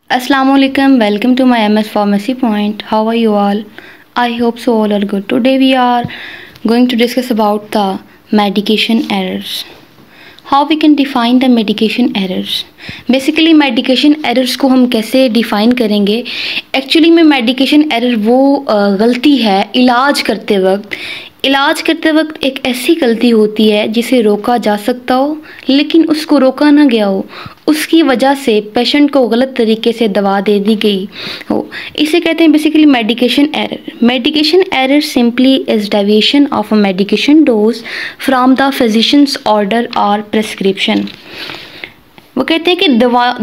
Assalamualaikum, welcome to my MS Pharmacy Point. How are you all? I hope so all are good. Today we are going to discuss about the medication errors. How we can define the medication errors. Basically medication errors को हम कैसे define करेंगे? Actually में medication error वो गलती है इलाज करते वक्त एक ऐसी गलती होती है जिसे रोका जा सकता हो लेकिन उसको रोका ना गया हो, उसकी वजह से पेशेंट को गलत तरीके से दवा दे दी गई हो, इसे कहते हैं basically medication error. Medication error simply is deviation of a medication dose from the physicians order और प्रिस्क्रिप्शन। वो कहते हैं कि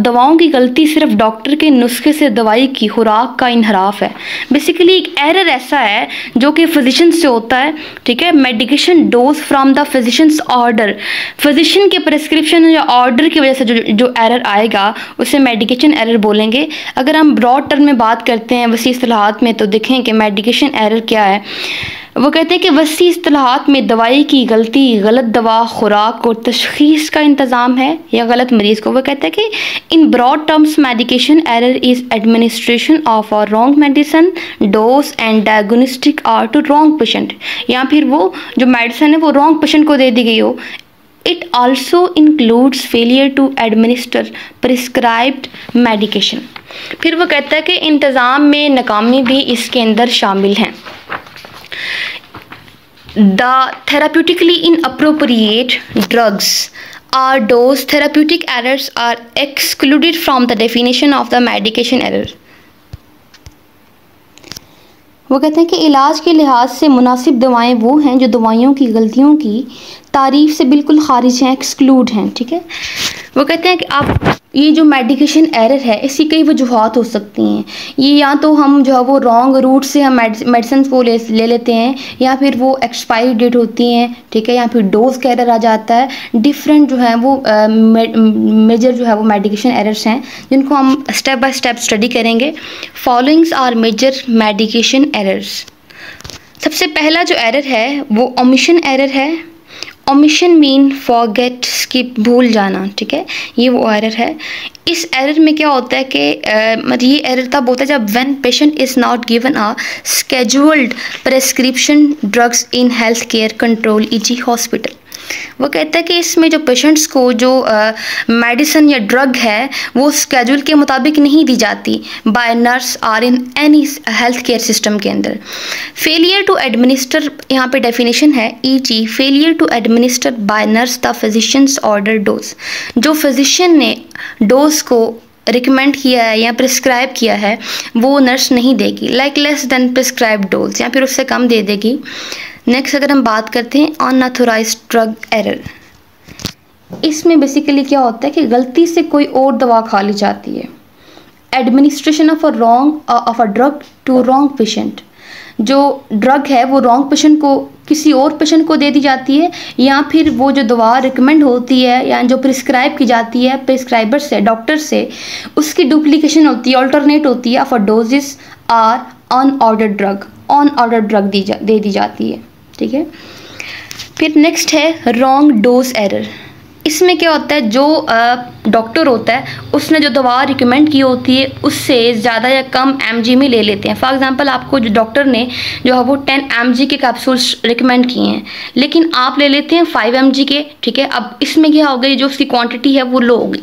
दवाओं की गलती सिर्फ डॉक्टर के नुस्खे से दवाई की खुराक का इनहराफ है। बेसिकली एक एरर ऐसा है जो कि फिजिशियन से होता है, ठीक है। Medication dose from the physicians order, physician के प्रिस्क्रिप्शन या ऑर्डर की वजह से जो एरर आएगा उसे मेडिकेशन एरर बोलेंगे। अगर हम ब्रॉड टर्म में बात करते हैं वसी इस्तिलाहात में तो देखें कि मेडिकेशन एरर क्या है। वो कहते हैं कि वसी इस्तिलाहात में दवाई की गलती, गलत दवा, खुराक और तशखीस का इंतज़ाम है या गलत मरीज़ को। वो कहते हैं कि in broad terms medication error is administration of a wrong medicine dose and diagnostic are to wrong patient, या फिर वो जो मेडिसिन है वो रॉन्ग पेशेंट को दे दी गई हो। It also includes failure to administer prescribed medication. फिर वो कहता है कि इंतज़ाम में नाकामी भी इसके अंदर शामिल हैं। The therapeutically inappropriate drugs or dose therapeutic errors are excluded from the definition of the medication error. वो कहते हैं कि इलाज के लिहाज से मुनासिब दवाएं वो हैं जो दवाइयों की गलतियों की तारीफ से बिल्कुल खारिज हैं, एक्सक्लूड हैं, ठीक है। वो कहते हैं कि आप ये जो मेडिकेशन एरर है इसकी कई वजूहात हो सकती हैं। ये या तो हम जो है वो रॉन्ग रूट से हम मेडिसिन को ले लेते हैं, या फिर वो एक्सपायरी डेट होती हैं, ठीक है, या फिर डोज का एरर आ जाता है। डिफरेंट जो है वो मेजर जो है वो मेडिकेशन एरर्स हैं जिनको हम स्टेप बाय स्टेप स्टडी करेंगे। Followings are major medication errors. सबसे पहला जो एरर है वो ओमिशन एरर है। ओमिशन मीन फॉरगेट, स्किप, भूल जाना, ठीक है, ये वो एरर है। इस एरर में क्या होता है कि ये एरर तब होता है जब when patient is not given a scheduled prescription drugs in health care control E G. Hospital. वो कहता है कि इसमें जो पेशेंट्स को जो मेडिसिन या ड्रग है वो स्केड्यूल के मुताबिक नहीं दी जाती बाय नर्स और in any health care system के अंदर। फेलियर टू एडमिनिस्टर, यहाँ पे डेफिनेशन है E G. Failure to administer by nurse the physicians order dose. जो फिजिशियन ने डोज को रिकमेंड किया है या प्रिस्क्राइब किया है वो नर्स नहीं देगी, like less than prescribe dose, या फिर उससे कम दे देगी। नेक्स्ट अगर हम बात करते हैं अनऑथोराइज्ड ड्रग एरर, इसमें बेसिकली क्या होता है कि गलती से कोई और दवा खा ली जाती है। Administration of a drug to wrong patient, जो ड्रग है वो रॉन्ग पेशेंट को किसी और पेशेंट को दे दी जाती है, या फिर वो जो दवा रिकमेंड होती है या जो प्रिस्क्राइब की जाती है प्रिस्क्राइबर से, डॉक्टर से, उसकी डुप्लीकेशन होती है, ऑल्टरनेट होती है of a doses are unordered drug दे दी जाती है, ठीक है। फिर नेक्स्ट है रॉन्ग डोज एरर। इसमें क्या होता है, जो डॉक्टर होता है उसने जो दवा रिकमेंड की होती है उससे ज़्यादा या कम mg में ले लेते हैं। फॉर एग्जांपल आपको जो डॉक्टर ने जो है वो 10 mg के कैप्सूल्स रिकमेंड किए हैं लेकिन आप ले लेते हैं 5 mg के, ठीक है। अब इसमें क्या हो गई, जो उसकी क्वांटिटी है वो लो हो गई।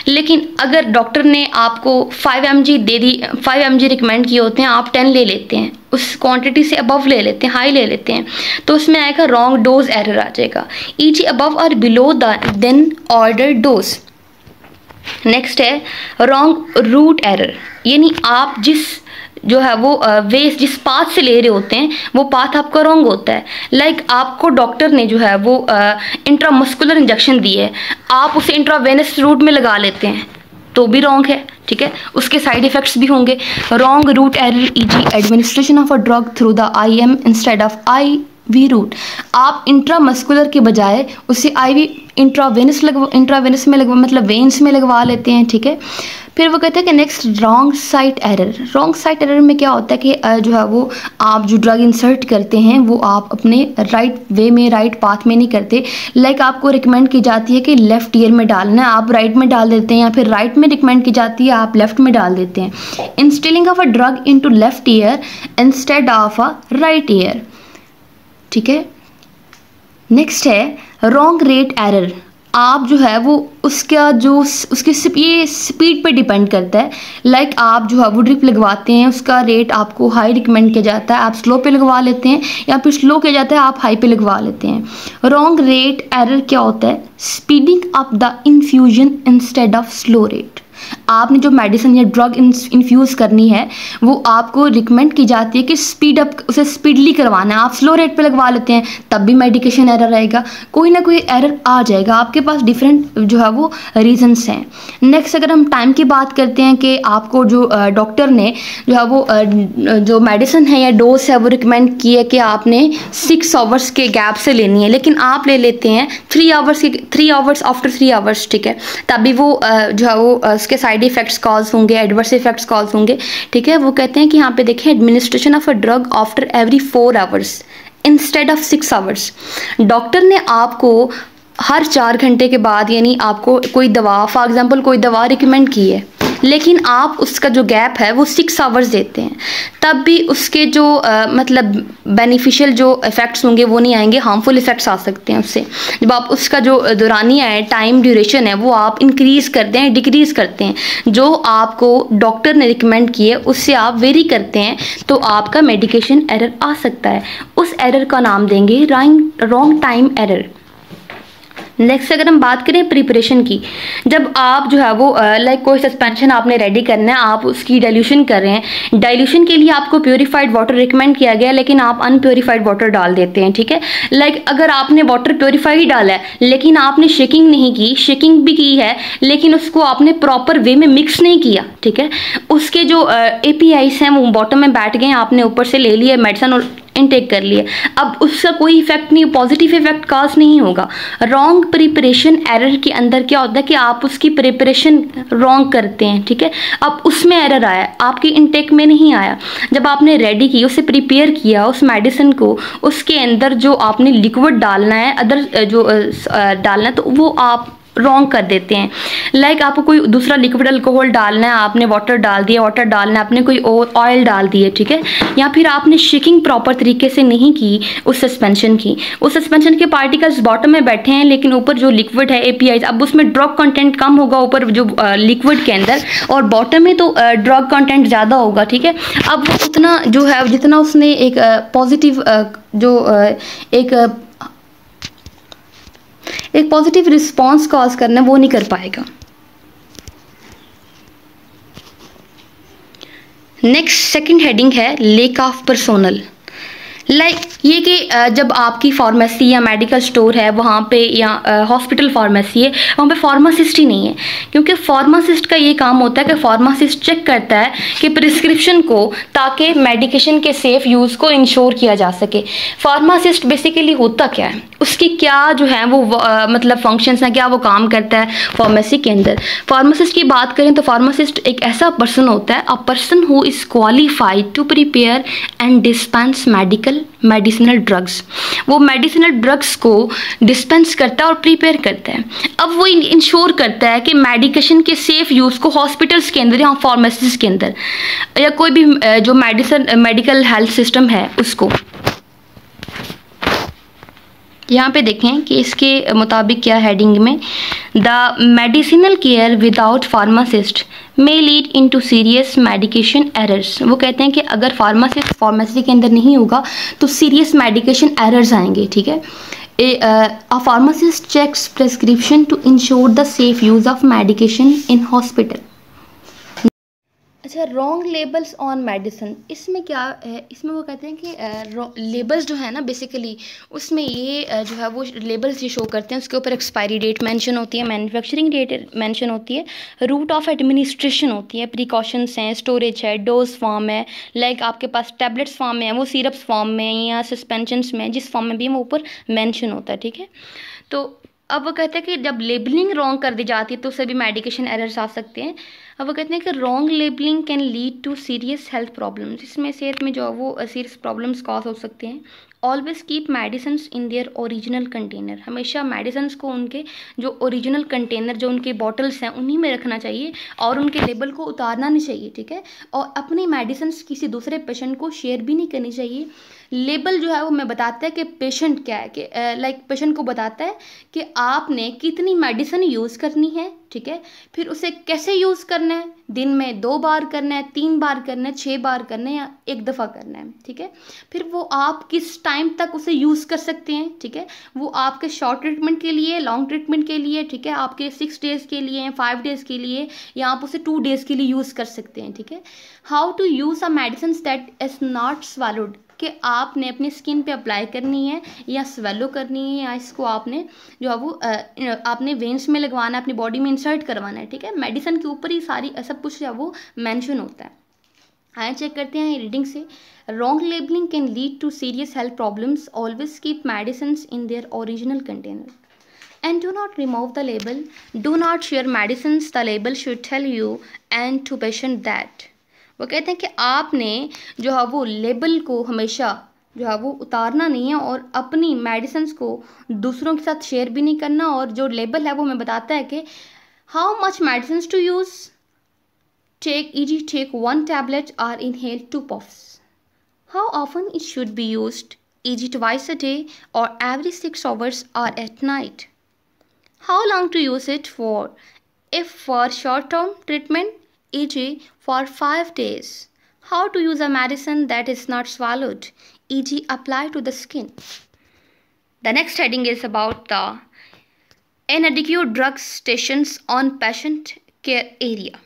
लेकिन अगर डॉक्टर ने आपको 5 mg दे दी, 5 mg रिकमेंड किए होते हैं, आप 10 ले लेते हैं, उस क्वांटिटी से अबव ले लेते हैं, हाई ले लेते हैं, तो उसमें आएगा रॉन्ग डोज एरर आ जाएगा, ई.जी. अबव और below than order dose. Next है रॉन्ग रूट एरर, यानी आप जिस जो है वो वेस्ट जिस पाथ से ले रहे होते हैं वो पाथ आपका रॉन्ग होता है। लाइक आपको डॉक्टर ने जो है वो इंट्रामस्कुलर इंजेक्शन दी है, आप उसे इंट्रावेनस रूट में लगा लेते हैं तो भी रॉन्ग है, ठीक है, उसके साइड इफ़ेक्ट्स भी होंगे। Wrong route error E G. Administration of a drug through the IM instead of IV route, आप इंट्रामस्कुलर के बजाय उसे IV इंट्रावेनस में लगवा मतलब वेन्स में लगवा लेते हैं, ठीक है। फिर वो कहते हैं कि next wrong site error. Wrong site error में क्या होता है कि जो है वो आप जो ड्रग इंसर्ट करते हैं वो आप अपने राइट वे में, राइट पाथ में नहीं करते। लाइक आपको रिकमेंड की जाती है कि लेफ्ट ईयर में डालना है, आप राइट में डाल देते हैं, या फिर राइट में रिकमेंड की जाती है आप लेफ्ट में डाल देते हैं। Instilling of a drug into left ear instead of a right year, ठीक है। नेक्स्ट है रॉन्ग रेट एरर। आप जो है वो उसका जो उसकी ये स्पीड पे डिपेंड करता है। लाइक आप जो है वो ड्रिप लगवाते हैं, उसका रेट आपको हाई रिकमेंड किया जाता है, आप स्लो पे लगवा लेते हैं, या फिर स्लो किया जाता है आप हाई पे लगवा लेते हैं। रॉन्ग रेट एरर क्या होता है? Speeding up the infusion instead of slow rate. आपने जो मेडिसिन या ड्रग इन्फ्यूज़ करनी है वो आपको रिकमेंड की जाती है कि स्पीड अप, उसे स्पीडली करवाना है, आप स्लो रेट पे लगवा लेते हैं तब भी मेडिकेशन एरर आएगा, कोई ना कोई एरर आ जाएगा। आपके पास डिफरेंट जो है वो रीजंस हैं। नेक्स्ट अगर हम टाइम की बात करते हैं कि आपको जो डॉक्टर ने जो है वो जो मेडिसिन है या डोज है वो रिकमेंड की है कि आपने 6 आवर्स के गैप से लेनी है, लेकिन आप ले लेते हैं 3 आवर्स आफ्टर 3 आवर्स, ठीक है। तभी वो जो है वो उसके साइड इफेक्ट्स कॉज होंगे, एडवर्स इफेक्ट्स कॉज होंगे, ठीक है। वो कहते हैं कि यहाँ पे देखें administration of a drug after every 4 hours instead of 6 hours. Doctor ने आपको हर 4 घंटे के बाद, यानी आपको कोई दवा, फॉर एग्जांपल कोई दवा रिकमेंड की है, लेकिन आप उसका जो गैप है वो 6 आवर्स देते हैं, तब भी उसके जो मतलब बेनिफिशियल जो इफ़ेक्ट्स होंगे वो नहीं आएंगे, हार्मफुल इफ़ेक्ट्स आ सकते हैं उससे। जब आप उसका जो दौरानिया है, टाइम ड्यूरेशन है, वो आप इंक्रीज़ करते हैं, डिक्रीज़ करते हैं, जो आपको डॉक्टर ने रिकमेंड किए उससे आप वेरी करते हैं, तो आपका मेडिकेशन एरर आ सकता है। उस एरर का नाम देंगे रॉन्ग टाइम एरर। नेक्स्ट अगर हम बात करें प्रिपरेशन की, जब आप जो है वो लाइक कोई सस्पेंशन आपने रेडी करना है, आप उसकी डाइल्यूशन कर रहे हैं, डाइल्यूशन के लिए आपको प्योरीफाइड वाटर रिकमेंड किया गया है, लेकिन आप अनप्योरीफाइड वाटर डाल देते हैं, ठीक है। लाइक अगर आपने वाटर प्योरीफाइड डाला है लेकिन आपने शेकिंग नहीं की, शेकिंग भी की है लेकिन उसको आपने प्रॉपर वे में मिक्स नहीं किया, ठीक है, उसके जो APIs हैं वो बॉटम में बैठ गए, आपने ऊपर से ले लिया मेडिसिन और इनटेक कर लिए, अब उसका कोई इफेक्ट नहीं, पॉजिटिव इफेक्ट काज नहीं होगा। रॉन्ग प्रिपरेशन एरर के अंदर क्या होता है कि आप उसकी प्रिपरेशन रॉन्ग करते हैं, ठीक है, अब उसमें एरर आया, आपकी इनटेक में नहीं आया। जब आपने रेडी की, उसे प्रिपेयर किया, उस मेडिसिन को, उसके अंदर जो आपने लिक्विड डालना है, अदर जो डालना है, तो वो आप रॉन्ग कर देते हैं। लाइक आपको कोई दूसरा लिक्विड अल्कोहल डालना है, आपने वाटर डाल दिया, वाटर डालना है, आपने कोई और ऑयल डाल दिए, ठीक है, या फिर आपने शेकिंग प्रॉपर तरीके से नहीं की उस सस्पेंशन की, उस सस्पेंशन के पार्टिकल्स बॉटम में बैठे हैं लेकिन ऊपर जो लिक्विड है APIs, अब उसमें ड्रग कंटेंट कम होगा ऊपर जो लिक्विड के अंदर, और बॉटम में तो ड्रग कंटेंट ज़्यादा होगा, ठीक है। अब उतना जो है जितना उसने एक पॉजिटिव जो एक पॉजिटिव रिस्पॉन्स कॉज करना वो नहीं कर पाएगा। नेक्स्ट सेकंड हेडिंग है लेक ऑफ पर्सोनल। लाइक ये कि जब आपकी फार्मेसी या मेडिकल स्टोर है वहाँ पे, या हॉस्पिटल फार्मेसी है, वहाँ पे फार्मासिस्ट ही नहीं है, क्योंकि फार्मासिस्ट का ये काम होता है कि फार्मासिस्ट चेक करता है कि प्रिस्क्रिप्शन को, ताकि मेडिकेशन के सेफ यूज़ को इंश्योर किया जा सके। फार्मासिस्ट बेसिकली होता क्या है, उसकी क्या जो है वो मतलब फंक्शंस हैं, क्या वो काम करता है फार्मेसी के अंदर। फार्मासिस्ट की बात करें तो फार्मासिस्ट एक ऐसा पर्सन होता है, a person who is qualified to prepare and dispense medicinal drugs. वो मेडिसिनल ड्रग्स को डिस्पेंस करता है और प्रिपेयर करता है। अब वो इंश्योर करता है कि मेडिकेशन के सेफ यूज़ को हॉस्पिटल्स के अंदर या फार्मेसीज के अंदर, या कोई भी जो मेडिकल हेल्थ सिस्टम है उसको। यहाँ पे देखें कि इसके मुताबिक क्या हेडिंग में, the medicinal care without pharmacist may lead into serious medication errors. वो कहते हैं कि अगर फार्मासिस्ट फार्मेसी के अंदर नहीं होगा तो सीरियस मेडिकेशन एरर्स आएंगे, ठीक है। A pharmacist checks prescription to ensure the safe use of medication in hospital. अच्छा, रॉन्ग लेबल्स ऑन मेडिसिन, इसमें क्या है, इसमें वो कहते हैं कि लेबल्स जो है ना बेसिकली उसमें ये जो है वो लेबल्स ये शो करते हैं, उसके ऊपर एक्सपायरी डेट मेंशन होती है, मैन्युफैक्चरिंग डेट मेंशन होती है, रूट ऑफ एडमिनिस्ट्रेशन होती है, प्रिकॉशंस हैं, स्टोरेज है, डोज फॉर्म है, लाइक आपके पास टैबलेट्स फॉर्म में है, वो सिरप्स फॉर्म में या सस्पेंशंस में, जिस फॉर्म में भी वो ऊपर मेंशन होता है, ठीक है। तो अब वो कहते हैं कि जब लेबलिंग रॉन्ग कर दी जाती है तो उससे भी मेडिकेशन एरर्स आ सकते हैं। अब वो कहते हैं कि wrong labelling can lead to serious health problems, इसमें सेहत में जो है वो सीरियस प्रॉब्लम्स कॉज हो सकते हैं। Always keep medicine in their original container, हमेशा मेडिसिन को उनके जो ओरिजिनल कंटेनर जो उनके बॉटल्स हैं उन्हीं में रखना चाहिए और उनके लेबल को उतारना नहीं चाहिए, ठीक है। और अपनी मेडिसिन किसी दूसरे पेशेंट को शेयर भी नहीं करनी चाहिए। लेबल जो है वो हमें बताता है कि पेशेंट क्या है, कि पेशेंट को बताता है कि आपने कितनी मेडिसिन यूज़ करनी है, ठीक है, फिर उसे कैसे यूज़ करना है, दिन में 2 बार करना है, 3 बार करना है, 6 बार करना है या 1 दफ़ा करना है, ठीक है। फिर वो आप किस टाइम तक उसे यूज़ कर सकते हैं, ठीक है, वो आपके शॉर्ट ट्रीटमेंट के लिए, लॉन्ग ट्रीटमेंट के लिए, ठीक है, आपके 6 डेज़ के लिए, 5 डेज़ के लिए, या आप उसे 2 डेज़ के लिए यूज़ कर सकते हैं, ठीक है। How to use a medicine that is not swallowed, कि आपने अपनी स्किन पे अप्लाई करनी है या स्वेलो करनी है या इसको आपने जो है वो आपने वेंस में लगवाना है, अपनी बॉडी में इंसर्ट करवाना है, ठीक है। मेडिसिन के ऊपर ही सारी सब कुछ है वो मेंशन होता है। आइए चेक करते हैं रीडिंग से। Wrong labelling can lead to serious health problems, always keep medicine in their original container and do not remove the label. Do not share medicines. The label should tell you and to patient that. वो कहते हैं कि आपने जो है वो label को हमेशा जो है वो उतारना नहीं है और अपनी मेडिसिन को दूसरों के साथ शेयर भी नहीं करना। और जो लेबल है वो हमें बताता है कि how much medicine to use, take e.g. take 1 tablet or inhale 2 puffs. How often it should be used, e.g. twice a day or every 6 hours or at night. How long to use it for, if for short-term treatment, e.g. for 5 days. How to use a medicine that is not swallowed, e.g. apply to the skin. The next heading is about the inadequate drug stations on patient care area.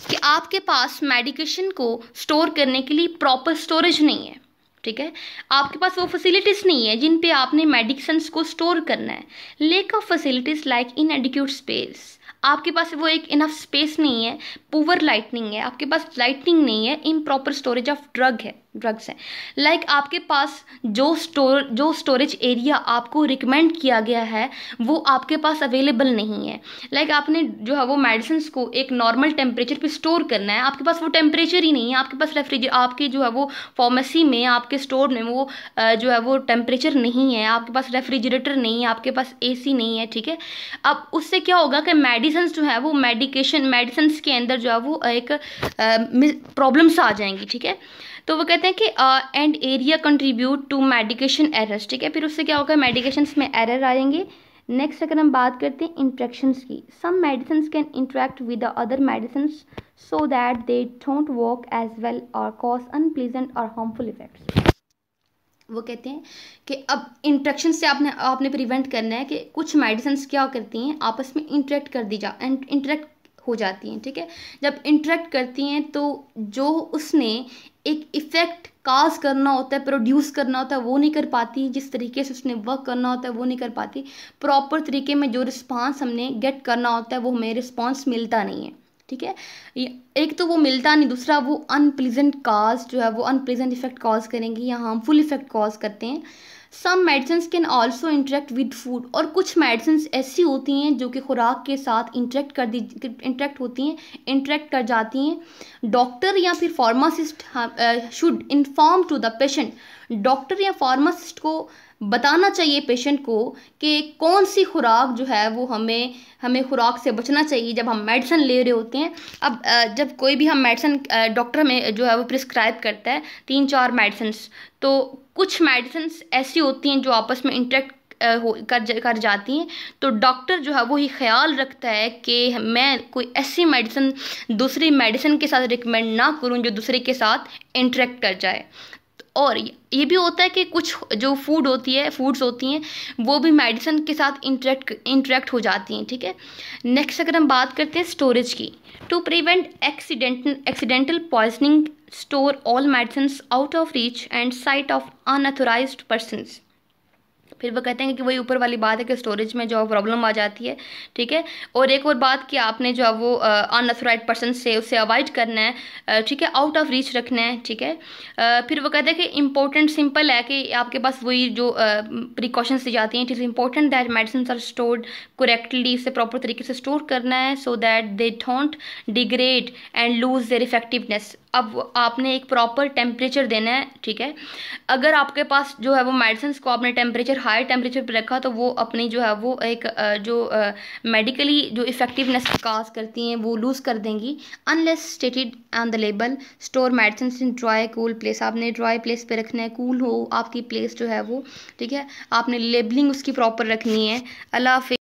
कि आपके पास medication को store करने के लिए proper storage नहीं है, ठीक है, आपके पास वो फैसिलिटीज़ नहीं है जिन पे आपने मेडिसिन्स को स्टोर करना है। Lake of facilities like इनएडिक्वेट space, आपके पास वो एक इनफ स्पेस नहीं है, पुअर लाइटनिंग है, आपके पास लाइटनिंग नहीं है, इम्प्रॉपर स्टोरेज ऑफ ड्रग्स है। लाइक आपके पास जो स्टोरेज एरिया आपको रिकमेंड किया गया है वो आपके पास अवेलेबल नहीं है। लाइक आपने जो है वो मेडिसिन को एक नॉर्मल टेम्परेचर पे स्टोर करना है, आपके पास वो टेम्परेचर ही नहीं है, आपके पास आपके जो है वो फार्मेसी में आपके स्टोर में वो जो है वो टेम्परेचर नहीं है, आपके पास रेफ्रिजरेटर नहीं है, आपके पास AC नहीं है, ठीक है। अब उससे क्या होगा कि मेडिसिन जो है वो मेडिसिन के अंदर जो है वो एक प्रॉब्लम्स आ जाएंगी, ठीक है। तो वो कहते हैं कि and area contribute to medication errors, ठीक है, फिर उससे क्या होगा, मेडिकेशंस में एरर आएंगे। नेक्स्ट अगर हम बात करते हैं इंट्रैक्शंस की, some medicine can interact with the other medicine so that they don't work as well और कॉज अनप्लीजेंट और हार्मफुल इफेक्ट्स। वो कहते हैं कि अब इंट्रैक्शन से आपने प्रिवेंट करना है कि कुछ मेडिसिन क्या करती हैं, आपस में इंटरेक्ट हो जाती हैं, ठीक है। जब इंटरेक्ट करती हैं तो जो उसने एक इफ़ेक्ट काज करना होता है, प्रोड्यूस करना होता है, वो नहीं कर पाती, जिस तरीके से उसने वर्क करना होता है वो नहीं कर पाती, प्रॉपर तरीके में जो रिस्पांस हमने गेट करना होता है वो हमें रिस्पांस मिलता नहीं है, ठीक है। एक तो वो मिलता नहीं, दूसरा वो अनप्लीजेंट काज जो है वो अनप्लीजेंट इफेक्ट कॉज करेंगी या हार्मफुल इफेक्ट कॉज करते हैं। Some medicine can also interact with food, और कुछ मेडिसिन ऐसी होती हैं जो कि खुराक के साथ इंटरेक्ट कर जाती हैं। डॉक्टर या फिर pharmacist should inform to the patient, doctor या फार्मासिस्ट को बताना चाहिए पेशेंट को कि कौन सी खुराक जो है वो हमें खुराक से बचना चाहिए जब हम मेडिसिन ले रहे होते हैं। अब जब कोई भी हम मेडिसिन डॉक्टर हमें जो है वो प्रिस्क्राइब करता है 3-4 मेडिसिन, तो कुछ मेडिसिन ऐसी होती हैं जो आपस में इंटरेक्ट कर जाती हैं, तो डॉक्टर जो है वो ही ख्याल रखता है कि मैं कोई ऐसी मेडिसिन दूसरी मेडिसिन के साथ रिकमेंड ना करूं जो दूसरे के साथ इंटरेक्ट कर जाए। और ये भी होता है कि कुछ जो फूड्स होती हैं वो भी मेडिसिन के साथ इंटरेक्ट हो जाती हैं, ठीक है। नेक्स्ट अगर हम बात करते हैं स्टोरेज की, to prevent accidental poisoning store all medicine out of reach and sight of unauthorised persons. फिर वो कहते हैं कि वही ऊपर वाली बात है कि स्टोरेज में जो प्रॉब्लम आ जाती है, ठीक है। और एक और बात कि आपने जो है वो अनऑथराइज्ड पर्सन से उसे अवॉइड करना है, ठीक है, आउट ऑफ रीच रखना है, ठीक है। फिर वो कहते हैं कि इंपॉर्टेंट सिंपल है कि आपके पास वही जो प्रिकॉशंस दी जाती हैं, it is important that medicine are stored correctly, इसे प्रॉपर तरीके से स्टोर करना है so that they don't degrade and lose their effectiveness. अब आपने एक प्रॉपर टेम्परेचर देना है, ठीक है। अगर आपके पास जो है वो मेडिसिन को आपने टेम्परेचर हाई टेम्परेचर पर रखा तो वो अपनी जो है वो एक जो मेडिकली जो इफेक्टिवनेस काज करती हैं वो लूज़ कर देंगी। Unless stated on the label store medicine in dry cool place, आपने ड्राई प्लेस पे रखना है, कूल हो आपकी प्लेस जो है वो, ठीक है। आपने लेबलिंग उसकी प्रॉपर रखनी है। अल्लाह हाफिज़।